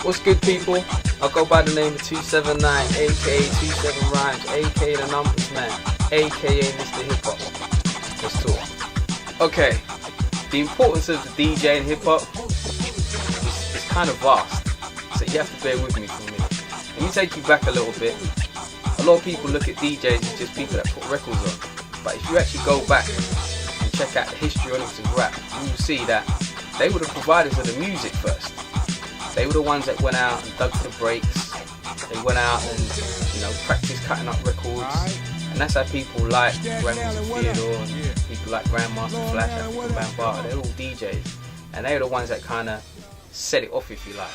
What's good, people? I go by the name of 279, aka 27 Rhymes, aka the Numbers Man, aka Mr. Hip Hop. Let's talk. Okay, the importance of the DJ in hip hop is kind of vast, so you have to bear with me for a minute. Let me take you back a little bit. A lot of people look at DJs as just people that put records on, but if you actually go back and check out the histrionics of rap, you will see that they were the providers of the music first. They were the ones that went out and dug for the breaks. They went out and, practiced cutting up records. And that's how people like Grandmaster Theodore and people like Grandmaster Flash, African Bambaataa. They're all DJs. And they were the ones that kind of set it off, if you like.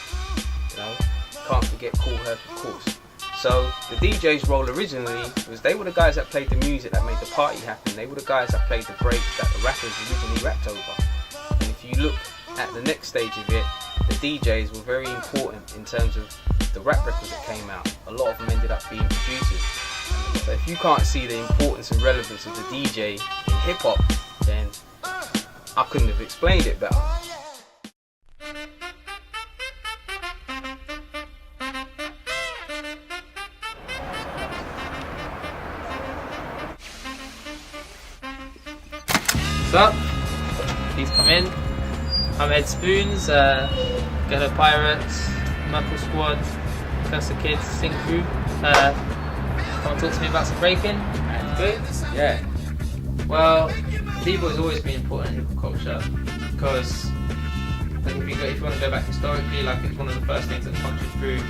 Can't forget Cool Herc, of course. So the DJ's role originally was they were the guys that played the music that made the party happen. They were the guys that played the breaks that the rappers originally rapped over. And if you look at the next stage of it, the DJs were very important in terms of the rap records that came out. A lot of them ended up being producers. So if you can't see the importance and relevance of the DJ in hip hop, then I couldn't have explained it better. What's up? Please come in. I'm Ed Spoons, Ghetto Pirates, Knuckle Squad, Cursor Kids, Sing Crew. Come and talk to me about some breaking. Good? Yeah. Well, B-boy's always been important in hip hop culture because if you want to go back historically, it's one of the first things that punched through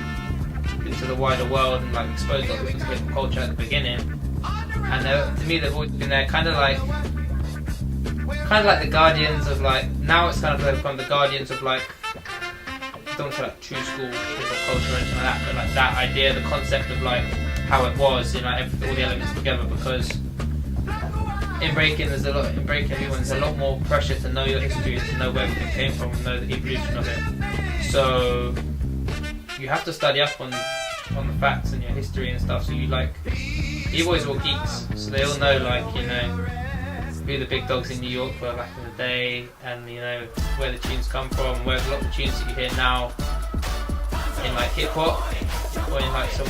into the wider world and exposed a lot of different hip hop culture at the beginning. And to me, they've always been there, kind of like the guardians of now it's kind of become the guardians of I don't want to say true school hip hop culture or anything like that, but that idea, the concept of how it was, all the elements together, because in breaking there's a lot more pressure to know your history and to know where everything came from and know the evolution of it. So you have to study up on the facts and your history and stuff. So B-boys are all geeks, so they all know who the big dogs in New York were back in the day, and where the tunes come from, where a lot of the tunes that you hear now in hip hop or in some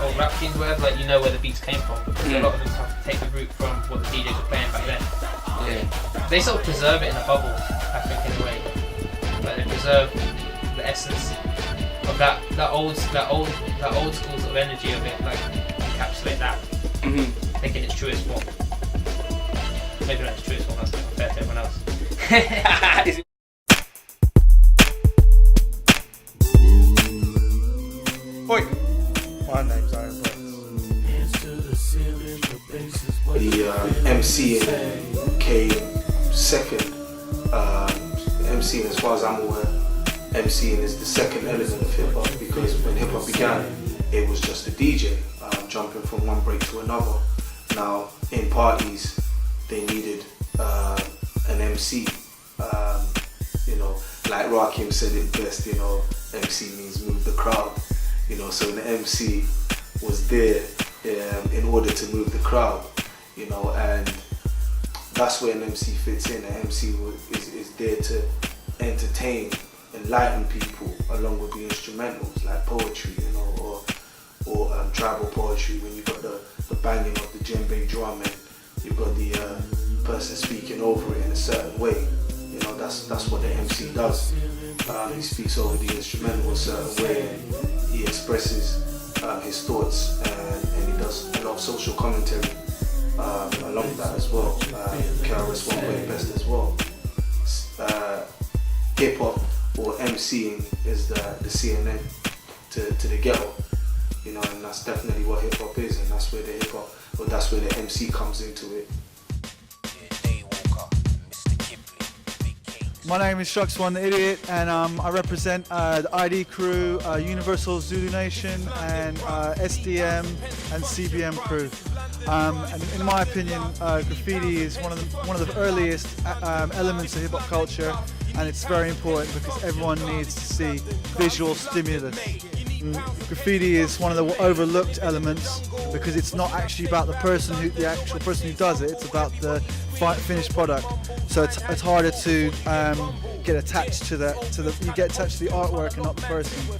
old rap tunes, whatever, you know where the beats came from, because a lot of them have to take the root from what the DJs were playing back then. Yeah. They sort of preserve it in a bubble, I think, in a way. They preserve the essence of that old school sort of energy of it, encapsulate that, making its truest form. Maybe not as true as one, that's not fair to everyone else. Oi! My name's Andy Princz. The MCing came second. MCing, as far as I'm aware, MCing is the second element of hip hop, because when hip hop began, it was just a DJ jumping from one break to another. Now, in parties, they needed an MC. Like Rakim said it best, MC means move the crowd. So the MC was there in order to move the crowd, and that's where an MC fits in. An MC is there to entertain, enlighten people, along with the instrumentals like poetry, or tribal poetry, when you've got the banging of the djembe drum and you've got the person speaking over it in a certain way. That's what the MC does. He speaks over the instrumental a certain way, and he expresses his thoughts, and he does a lot of social commentary along that as well. KRS One way best as well. Hip hop or MCing is the CNN to the ghetto, and that's definitely what hip hop is, and that's where the MC comes into it. My name is Shucks, One the Idiot, and I represent the ID crew, Universal Zulu Nation, and SDM and CBM crew. And in my opinion, graffiti is one of the earliest elements of hip hop culture, and it's very important because everyone needs to see visual stimulus. Graffiti is one of the overlooked elements because it's not actually about the actual person who does it. It's about the finished product. So it's harder to get attached to you get attached to the artwork and not the person.